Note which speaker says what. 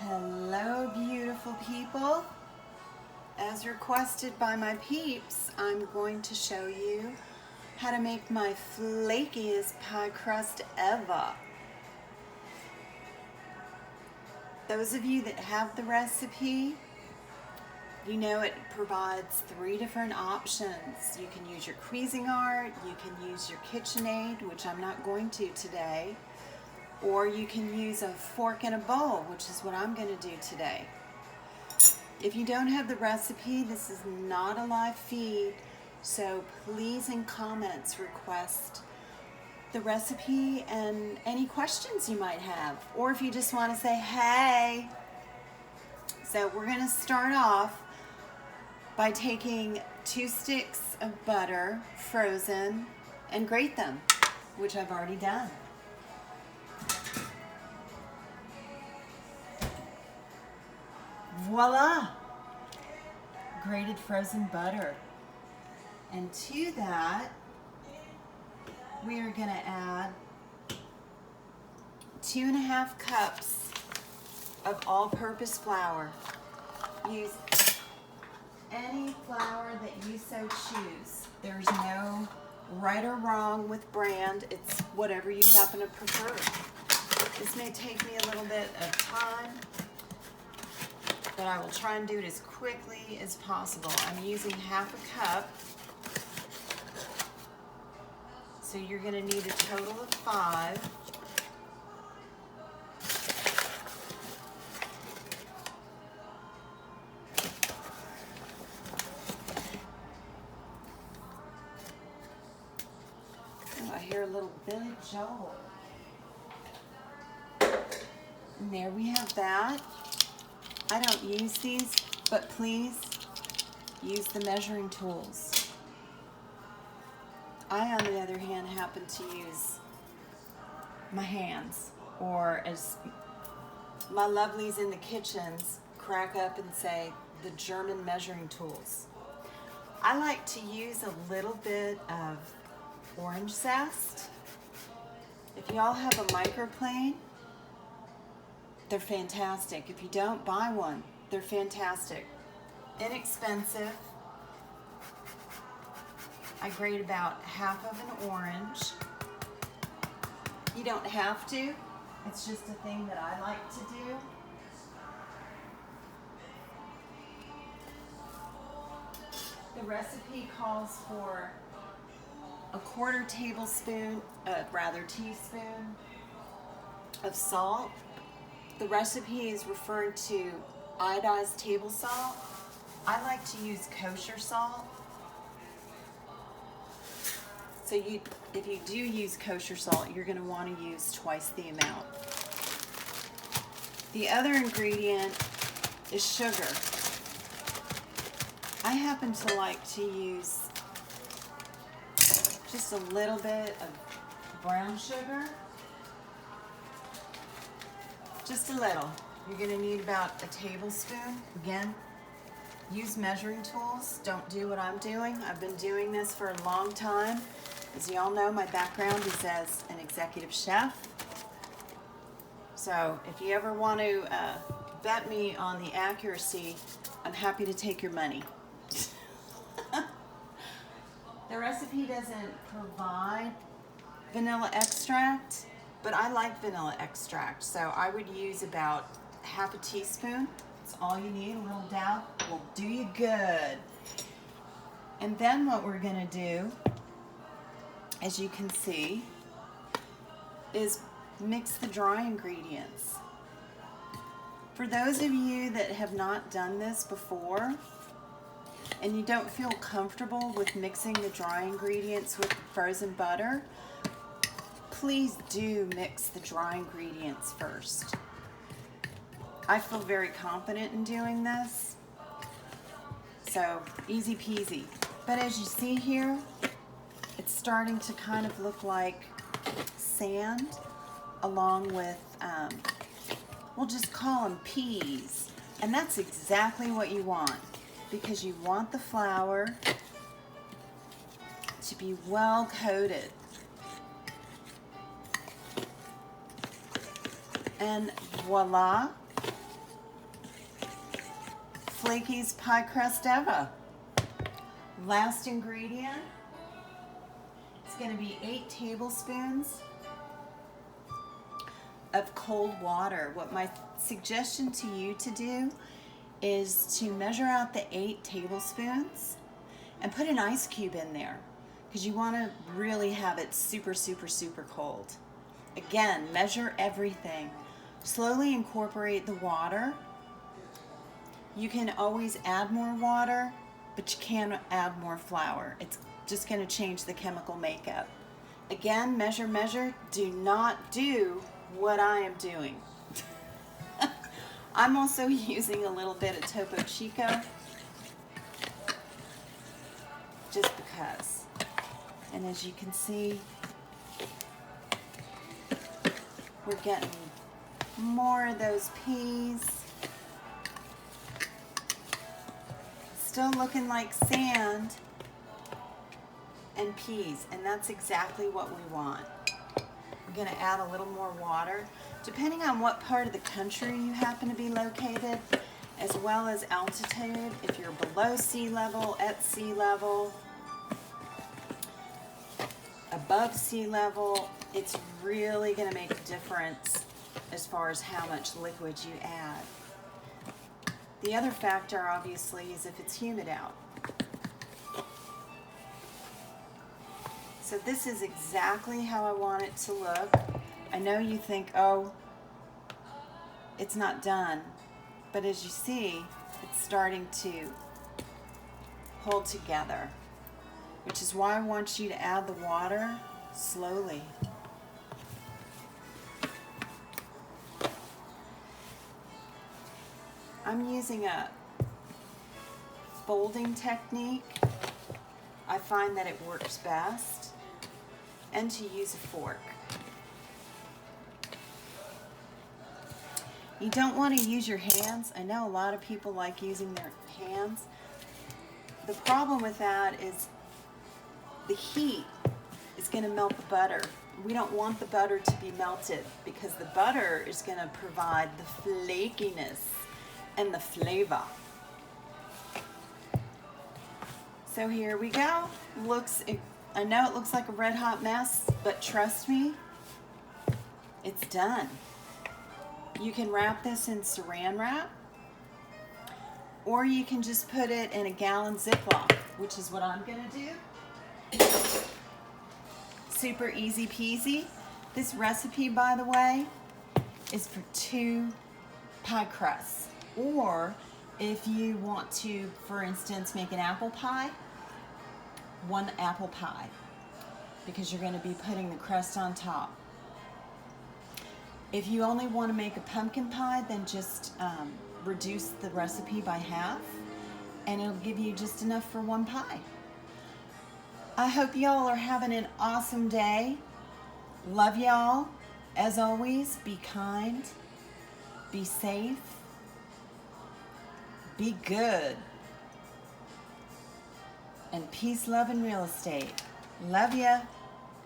Speaker 1: Hello, beautiful people. As requested by my peeps, I'm going to show you how to make my flakiest pie crust ever. Those of you that have the recipe, you know it provides 3 different options. You can use your Cuisinart, you can use your KitchenAid, which I'm not going to today, or you can use a fork and a bowl, which is what I'm going to do today. If you don't have the recipe, this is not a live feed, so please in comments request the recipe and any questions you might have, or if you just want to say hey. So we're going to start off by taking 2 sticks of butter, frozen, and grate them, which I've already done. Voila! Grated frozen butter. And to that, we are going to add 2.5 cups of all-purpose flour. Use any flour that you so choose. There's no right or wrong with brand. It's whatever you happen to prefer. This may take me a little bit of time, but I will try and do it as quickly as possible. I'm using 1/2 cup, so you're going to need a total of 5. Oh, I hear a little Billy Joel. And there we have that. I don't use these, but please use the measuring tools. I, on the other hand, happen to use my hands, or as my lovelies in the kitchens crack up and say, the German measuring tools. I like to use a little bit of orange zest. If y'all have a microplane, they're fantastic. If you don't, buy one. They're fantastic. Inexpensive. I grate about 1/2 of an orange. You don't have to. It's just a thing that I like to do. The recipe calls for a 1/4 tablespoon, teaspoon of salt. The recipe is referring to iodized table salt. I like to use kosher salt. So if you do use kosher salt, you're going to want to use twice the amount. The other ingredient is sugar. I happen to like to use just a little bit of brown sugar. Just a little. You're going to need about a tablespoon. Again, use measuring tools. Don't do what I'm doing. I've been doing this for a long time. As y'all know, my background is as an executive chef. So if you ever want to bet me on the accuracy, I'm happy to take your money. The recipe doesn't provide vanilla extract, but I like vanilla extract, so I would use about 1/2 teaspoon. That's all you need. A little dab will do you good. And then what we're going to do, as you can see, is mix the dry ingredients. For those of you that have not done this before and you don't feel comfortable with mixing the dry ingredients with the frozen butter, please do mix the dry ingredients first. I feel very confident in doing this, so easy peasy. But as you see here, it's starting to kind of look like sand, along with, we'll just call them peas. And that's exactly what you want, because you want the flour to be well coated. And voila, flakiest pie crust ever. Last ingredient, it's going to be 8 tablespoons of cold water. What my suggestion to you to do is to measure out the 8 tablespoons and put an ice cube in there, because you want to really have it super, super, super cold. Again, measure everything. Slowly incorporate the water. You can always add more water, but you can't add more flour. It's just going to change the chemical makeup. Again, measure, measure. Do not do what I am doing. I'm also using a little bit of Topo Chico, just because. And as you can see, we're getting more of those peas. Still looking like sand and peas, and that's exactly what we want. We're going to add a little more water, depending on what part of the country you happen to be located, as well as altitude. If you're below sea level, at sea level, above sea level, it's really going to make a difference as far as how much liquid you add. The other factor, obviously, is if it's humid out. So this is exactly how I want it to look. I know you think, oh, it's not done. But as you see, it's starting to hold together, which is why I want you to add the water slowly. I'm using a folding technique. I find that it works best, and to use a fork. You don't want to use your hands. I know a lot of people like using their hands. The problem with that is the heat is going to melt the butter. We don't want the butter to be melted, because the butter is going to provide the flakiness and the flavor. So here we go. I know it looks like a red hot mess, but trust me, it's done. You can wrap this in saran wrap, or you can just put it in a gallon Ziploc, which is what I'm gonna do. Super easy peasy. This recipe, by the way, is for 2 pie crusts. Or if you want to, for instance, make an apple pie, 1 apple pie, because you're going to be putting the crust on top. If you only want to make a pumpkin pie, then just reduce the recipe by half, and it'll give you just enough for 1 pie. I hope y'all are having an awesome day. Love y'all. As always, be kind, be safe, be good, and peace, love, and real estate. Love ya.